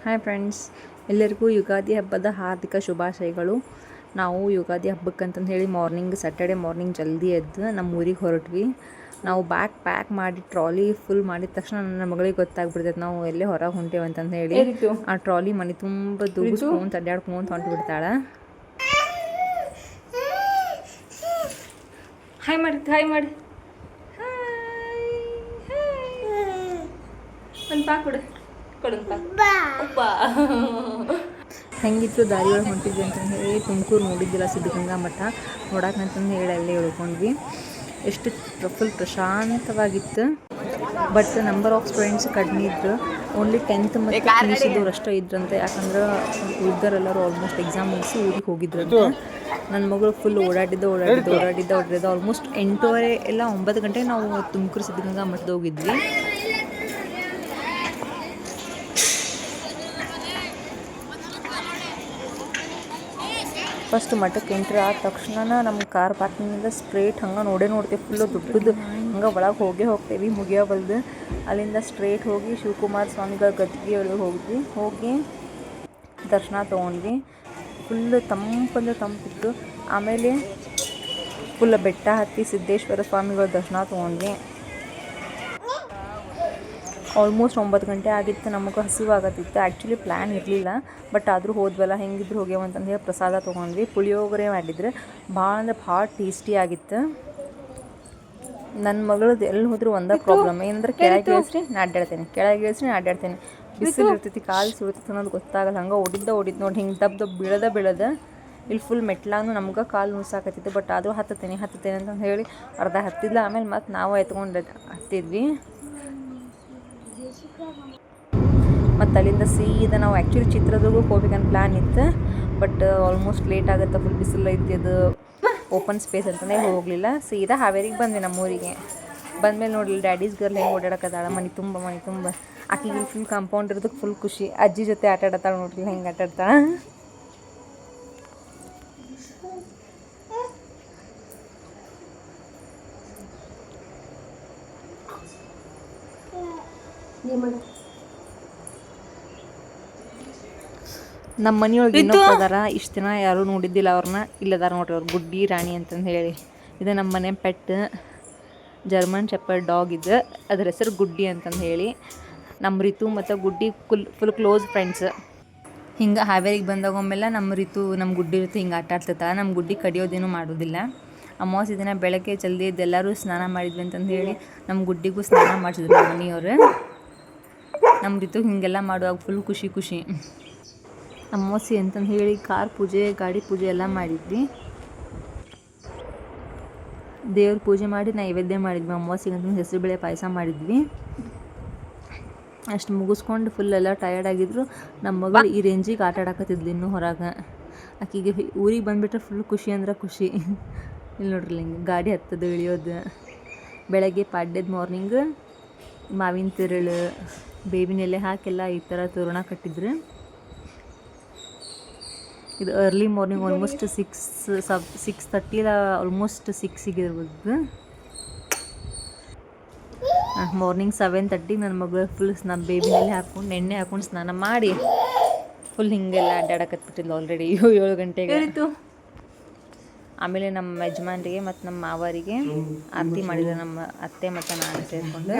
Hi friends, ಎಲ್ಲರಿಗೂ ಯುಗಾದಿ ಹಬ್ಬದ ಹಾರ್ದಿಕ ಶುಭಾಶಯಗಳು. ನಾವು ಯುಗಾದಿ ಹಬ್ಬಕ್ಕಂತಂದು ಹೇಳಿ ಸ್ಯಾಟರ್ಡೆ ಮಾರ್ನಿಂಗ್ ಜಲ್ದಿ ಎದ್ದು ನಮ್ಮ ಊರಿಗೆ ಹೊರಟ್ವಿ. ನಾವು ಬ್ಯಾಗ್ ಪ್ಯಾಕ್ ಮಾಡಿ ಟ್ರಾಲಿ ಫುಲ್ ಮಾಡಿದ ತಕ್ಷಣ ನನ್ನ ಮಗಳಿಗೆ ಗೊತ್ತಾಗ್ಬಿಡ್ತೈತೆ ನಾವು ಎಲ್ಲೇ ಹೊರಗೆ ಹೊಂಟೇವೆ ಅಂತಂದು ಹೇಳಿ. ಆ ಟ್ರಾಲಿ ಮನೆ ತುಂಬ ದುಗಿಸ್ಕೊಂತ ಅಡ್ಡಾಡ್ಕೊಂತ ಹೊಂಟ್ಬಿಡ್ತಾಳೆ. ಹಾಯ್ ಮಾಡಿ ಒಂದು ಪಾಕ್ ಕೊಡು ಹೆಂಗಿತ್ತು ದಾರಿ ಒಳಗೆ ಹೊಂಟಿದ್ವಿ ಅಂತಂದು ಹೇಳಿ ತುಮಕೂರು ನೋಡಿದ್ದಿಲ್ಲ, ಸಿದ್ಧಗಂಗಾ ಮಠ ನೋಡಕ್ಕಂತಂದು ಹೇಳಿ ಅಲ್ಲೇ ಹೇಳ್ಕೊಂಡ್ವಿ. ಎಷ್ಟು ಫುಲ್ ಪ್ರಶಾಂತವಾಗಿತ್ತು. ಬಟ್ ನಂಬರ್ ಆಫ್ ಸ್ಟೂಡೆಂಟ್ಸ್ ಕಡಿಮೆ ಇದ್ರು. ಓನ್ಲಿ 10th ಮತ್ತು PUC ಅಷ್ಟೇ ಇದ್ರಂತೆ. ಯಾಕಂದ್ರೆ ಹುಡುಗರೆಲ್ಲರೂ ಆಲ್ಮೋಸ್ಟ್ ಎಕ್ಸಾಮ್ ಮುಗಿಸಿ ಊರಿಗೆ ಹೋಗಿದ್ರಂತೆ. ನನ್ನ ಮಗಳು ಫುಲ್ ಓಡಾಡಿದ್ದ ಆಲ್ಮೋಸ್ಟ್ 8:30 ಎಲ್ಲ 9 ಗಂಟೆಗೆ ನಾವು ತುಮಕೂರು ಸಿದ್ಧಗಂಗಾ ಮಠದ ಹೋಗಿದ್ವಿ. ಫಸ್ಟ್ ಮಠಕ್ಕೆ ಎಂಟ್ರಿ ಆದ ತಕ್ಷಣ ನಮ್ಮ ಕಾರ್ ಪಾರ್ಕಿಂಗಿಂದ ಸ್ಟ್ರೇಟ್ ಹಂಗೆ ನೋಡ್ತೀವಿ. ಫುಲ್ಲು ದುಡ್ಡದು ಹಂಗೆ ಒಳಗೆ ಹೋಗ್ತೇವೆ ಮುಗಿಯೋಬಲ್ದು. ಅಲ್ಲಿಂದ ಸ್ಟ್ರೇಟ್ ಹೋಗಿ ಶಿವಕುಮಾರ ಸ್ವಾಮಿಗಳ ಗದ್ದಿಗೆ ಒಳಗೆ ಹೋಗಿ ದರ್ಶನ ತೊಗೊಂಡ್ವಿ. ಫುಲ್ಲು ತಂಪಿತ್ತು. ಆಮೇಲೆ ಫುಲ್ ಬೆಟ್ಟ ಹತ್ತಿ ಸಿದ್ದೇಶ್ವರ ಸ್ವಾಮಿಗಳ ದರ್ಶನ ತೊಗೊಂಡ್ವಿ. ಆಲ್ಮೋಸ್ಟ್ 9 ಗಂಟೆ ಆಗಿತ್ತು. ನಮಗೆ ಹಸಿವಾಗತ್ತಿತ್ತು. ಆ್ಯಕ್ಚುಲಿ ಪ್ಲ್ಯಾನ್ ಇರಲಿಲ್ಲ, ಬಟ್ ಆದರೂ ಹೋದ್ವಲ್ಲ, ಹೆಂಗಿದ್ರು ಹೋಗ್ಯಾವಂತಂದು ಹೇಳಿ ಪ್ರಸಾದ ತೊಗೊಂಡ್ವಿ. ಪುಳಿಯೋಗರೆ ಮಾಡಿದ್ರೆ ಭಾಳ ಟೇಸ್ಟಿ ಆಗಿತ್ತು. ನನ್ನ ಮಗಳದ್ದು ಎಲ್ಲಿ ಹೋದ್ರೂ ಒಂದೇ ಪ್ರಾಬ್ಲಮ್ ಏನಂದ್ರೆ ಕೆಳಗೆ ಇಳಿಸ್ರಿ ನಾ ಅಡ್ಡಾಡ್ತೇನೆ. ಬಿಸಿಲು ಇರ್ತೈತಿ, ಕಾಲು ಸುಡ್ತೈತಿ ಅನ್ನೋದು ಗೊತ್ತಾಗಲ್ಲ. ಹಂಗೆ ಓಡಿದ್ದು ನೋಡಿ ಹಿಂಗೆ ದಬ್ಬ ಬೀಳದ ಇಲ್ಲಿ ಫುಲ್ ಮೆಟ್ಲಾನು ನಮ್ಗೆ ಕಾಲು ನುಸಾಕತ್ತಿತ್ತು. ಬಟ್ ಆದರೂ ಹತ್ತತೇನೆ ಅಂತ ಹೇಳಿ ಅರ್ಧ ಹತ್ತಿದ್ಲ. ಆಮೇಲೆ ಮತ್ತು ನಾವು ಎತ್ಕೊಂಡು ಹತ್ತಿದ್ವಿ. ಮತ್ತು ಅಲ್ಲಿಂದ ಸೀದಾ ನಾವು ಆ್ಯಕ್ಚುಲಿ ಚಿತ್ರದುರ್ಗಕ್ಕೆ ಹೋಗ್ಬೇಕಂತ ಪ್ಲ್ಯಾನ್ ಇತ್ತು. ಬಟ್ ಆಲ್ಮೋಸ್ಟ್ ಲೇಟ್ ಆಗುತ್ತೆ, ಫುಲ್ ಬಿಸಿಲು ಐತಿ, ಅದು ಓಪನ್ ಸ್ಪೇಸ್ ಅಂತಲೇ ಹೋಗಲಿಲ್ಲ. ಸೀದಾ ಹಾವೇರಿಗೆ ಬಂದ್ವಿ. ನಮ್ಮೂರಿಗೆ ಬಂದಮೇಲೆ ನೋಡಲಿ ಡ್ಯಾಡೀಸ್ ಗರ್ಲ್ ಹೆಂಗೆ ಓಡಾಡಕತ್ತಾಳ ಮನೆ ತುಂಬ. ಆಕೆಗೆ ಫುಲ್ ಕಾಂಪೌಂಡ್ ಇರೋದಕ್ಕೆ ಫುಲ್ ಖುಷಿ. ಅಜ್ಜಿ ಜೊತೆ ಆಟ ಆಡತ್ತಾಳೆ ನೋಡ್ಲಿ ಹೆಂಗೆ ಆಟ ಆಡ್ತಾಳೆ. ನಮ್ಮ ಮನೆಯೊಳಗೆ ಇನ್ನೊಬ್ಬ ಅದಾರ. ಇಷ್ಟು ದಿನ ಯಾರೂ ನೋಡಿದ್ದಿಲ್ಲ ಅವ್ರನ್ನ. ಇಲ್ಲದಾರ ನೋಡ್ರಿ ಅವ್ರು, ಗುಡ್ಡಿ ರಾಣಿ ಅಂತಂದು ಹೇಳಿ. ಇದು ನಮ್ಮ ಮನೆ ಪೆಟ್, ಜರ್ಮನ್ ಶೆಪರ್ಡ್ ಡಾಗ್ ಇದು. ಅದ್ರ ಹೆಸರು ಗುಡ್ಡಿ ಅಂತಂದು ಹೇಳಿ. ನಮ್ಮ ರಿತು ಮತ್ತು ಗುಡ್ಡಿ ಫುಲ್ ಕ್ಲೋಸ್ ಫ್ರೆಂಡ್ಸ್. ಹಿಂಗೆ ಹಾವೇರಿಗೆ ಬಂದಾಗೊಮ್ಮೆಲ್ಲ ನಮ್ಮ ಗುಡ್ಡಿ ರಿತು ಹಿಂಗೆ ಆಟ ಆಡ್ತಿರ್ತಾಳೆ. ನಮ್ಮ ಗುಡ್ಡಿ ಕಡಿಯೋದೇನು ಮಾಡೋದಿಲ್ಲ. ಅಮಾವಾಸ್ಯೆ ದಿನ ಬೆಳಗ್ಗೆ ಜಲ್ದಿ ಎದ್ದು ಎಲ್ಲರೂ ಸ್ನಾನ ಮಾಡಿದ್ವಿ ಅಂತಂದು ಹೇಳಿ ನಮ್ಮ ಗುಡ್ಡಿಗೂ ಸ್ನಾನ ಮಾಡಿಸಿದ್ರು ನಮ್ಮ ಮನೆಯವರು. ನಮ್ಮ ರಿತು ಹೀಗೆಲ್ಲ ಮಾಡುವಾಗ ಫುಲ್ ಖುಷಿ. ಅಮಾವಾಸ್ಯೆ ಅಂತಂದು ಹೇಳಿ ಕಾರ್ ಪೂಜೆ, ಗಾಡಿ ಪೂಜೆ ಎಲ್ಲ ಮಾಡಿದ್ವಿ. ದೇವ್ರ ಪೂಜೆ ಮಾಡಿ ನೈವೇದ್ಯ ಮಾಡಿದ್ವಿ. ಅಮಾವಾಸ್ಯೆಗೆ ಅಂತಂದು ಹೆಸರುಬೇಳೆ ಪಾಯಸ ಮಾಡಿದ್ವಿ. ಅಷ್ಟು ಮುಗಿಸ್ಕೊಂಡು ಫುಲ್ ಎಲ್ಲ ಟಯರ್ಡ್ ಆಗಿದ್ರು. ನಮ್ಮ ಮಗಳು ಈ ರೇಂಜಿಗೆ ಆಟ ಆಡಕತ್ತಿದ್ಲು ಇನ್ನೂ ಹೊರಗೆ. ಆಕೆಗೆ ಊರಿಗೆ ಬಂದುಬಿಟ್ರೆ ಫುಲ್ ಖುಷಿ ಅಂದ್ರೆ ಖುಷಿ. ಇಲ್ಲಿ ನೋಡ್ರಿ ಹಿಂಗೆ ಗಾಡಿ ಹತ್ತೋದು ಇಳಿಯೋದು. ಬೆಳಗ್ಗೆ ಪಾಡ್ಯದ ಮಾರ್ನಿಂಗ್ ಮಾವಿನ ತಿರುಳು, ಬೇವಿನ ಎಲೆ ಹಾಕೆಲ್ಲ ಈ ಥರ ತೋರಣ ಕಟ್ಟಿದ್ರು. ಇದು ಅರ್ಲಿ ಮಾರ್ನಿಂಗ್ ಆಲ್ಮೋಸ್ಟ್ 6:30 ಆಲ್ಮೋಸ್ಟ್ 6ಗೆ ಇರ್ಬೋದು. ಮಾರ್ನಿಂಗ್ 7:30 ನನ್ನ ಮಗಳು ಫುಲ್ ಬೇಬಿನಲ್ಲಿ ಹಾಕ್ಕೊಂಡು ಎಣ್ಣೆ ಹಾಕ್ಕೊಂಡು ಸ್ನಾನ ಮಾಡಿ ಫುಲ್ ಹಿಂಗೆಲ್ಲ ಅಡ್ಡಾಡಕತ್ಬಿಟ್ಟಿದ್ಲು ಆಲ್ರೆಡಿ 7 ಗಂಟೆಗೆ. ಆಮೇಲೆ ನಮ್ಮ ಯಜಮಾನ್ರಿಗೆ ಮತ್ತು ನಮ್ಮ ಮಾವರಿಗೆ ಆರತಿ ಮಾಡಿದ್ರು. ನಮ್ಮ ಅತ್ತೆ ಮತ್ತು ನಾನು ಸೇರಿಕೊಂಡು.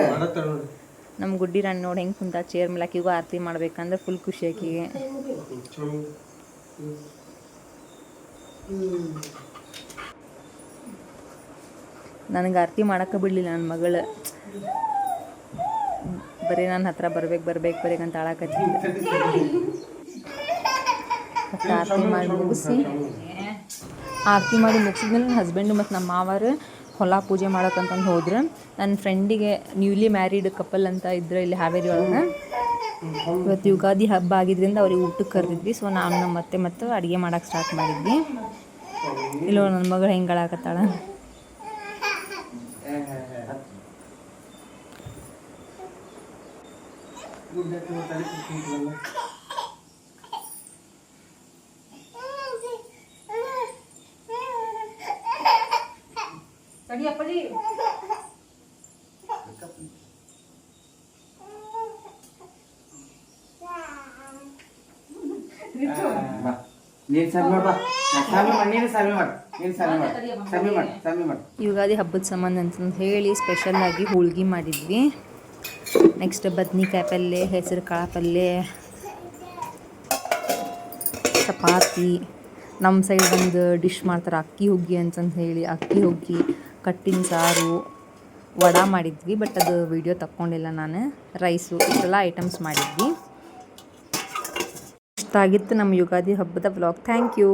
ನಮ್ಮ ಗುಡ್ಡಿ ರಾಣಿ ನೋಡಿ ಹೆಂಗೆ ಕುಂತ ಚೇರ್ ಮೇಲೆ. ಆಕಿಗೂ ಆರತಿ ಮಾಡ್ಬೇಕಂದ್ರೆ ಫುಲ್ ಖುಷಿ ಆಕಿಗೆ. ನನಗೆ ಆರತಿ ಮಾಡೋಕ್ಕೆ ಬಿಡಲಿಲ್ಲ ನನ್ನ ಮಗಳು. ಬರೀ ನನ್ನ ಹತ್ರ ಬರ್ಬೇಕಂತ ಆಳಕತ್ತಿದ್ದೆ. ಮತ್ತು ಆರತಿ ಮಾಡಿ ಮುಗಿಸಿದ್ಮೇಲೆ ನನ್ನ ಹಸ್ಬೆಂಡು ಮತ್ತು ನಮ್ಮ ಮಾವರು ಹೊಲ ಪೂಜೆ ಮಾಡೋಕ್ಕಂತಂದು ಹೋದ್ರು. ನನ್ನ ಫ್ರೆಂಡಿಗೆ ನ್ಯೂಲಿ ಮ್ಯಾರಿಡ್ ಕಪಲ್ ಅಂತ ಇದ್ರು ಇಲ್ಲಿ ಹಾವೇರಿ ಒಳಗೆ. ಇವತ್ತು ಯುಗಾದಿ ಹಬ್ಬ ಆಗಿದ್ದರಿಂದ ಅವ್ರಿಗೆ ಊಟಕ್ಕೆ ಕರೆದಿದ್ವಿ. ಸೊ ನಾನು ನಮ್ಮ ಅತ್ತೆ ಮತ್ತು ಅಡುಗೆ ಮಾಡೋಕ್ಕೆ ಸ್ಟಾರ್ಟ್ ಮಾಡಿದ್ವಿ. ಇಲ್ಲೋ ನನ್ನ ಮಗಳು ಹೆಂಗೆ ಅಳಾಕತ್ತಾಳ. ಬಾ ನೀನು ಸರ್ವಿ ಮಾಡು, ಬಾ ಸರ್ವಿ ಮಾಡಿ, ನೀನು ಸರ್ವಿ ಮಾಡು, ನೀನು ಸರ್ವಿ ಮಾಡು, ಸರ್ವಿ ಮಾಡು, ಸರ್ವಿ ಮಾಡು. ಯುಗಾದಿ ಹಬ್ಬದ ಸಂಬಂಧ ಅಂತಂದು ಹೇಳಿ ಸ್ಪೆಷಲ್ಲಾಗಿ ಹೋಳ್ಗೆ ಮಾಡಿದ್ವಿ. ನೆಕ್ಸ್ಟ್ ಬದ್ನಿಕಾಯಿ ಪಲ್ಯ, ಹೆಸರು ಕಾಳು ಪಲ್ಯ, ಚಪಾತಿ. ನಮ್ಮ ಸೈಡ್ ಒಂದು ಡಿಶ್ ಮಾಡ್ತಾರೆ ಅಕ್ಕಿ ಹುಗ್ಗಿ ಅಂತಂದು ಹೇಳಿ, ಅಕ್ಕಿ ಹುಗ್ಗಿ, ಕಟ್ಟಿನ ಸಾರು, ವಡೆ ಮಾಡಿದ್ವಿ. ಬಟ್ ಅದು ವಿಡಿಯೋ ತಕ್ಕೊಂಡಿಲ್ಲ ನಾನು. ರೈಸು ಇಷ್ಟೆಲ್ಲ ಐಟಮ್ಸ್ ಮಾಡಿದ್ವಿ. ಇಷ್ಟ ಆಗಿತ್ತು ನಮ್ಮ ಯುಗಾದಿ ಹಬ್ಬದ ವ್ಲಾಗ್. Thank you.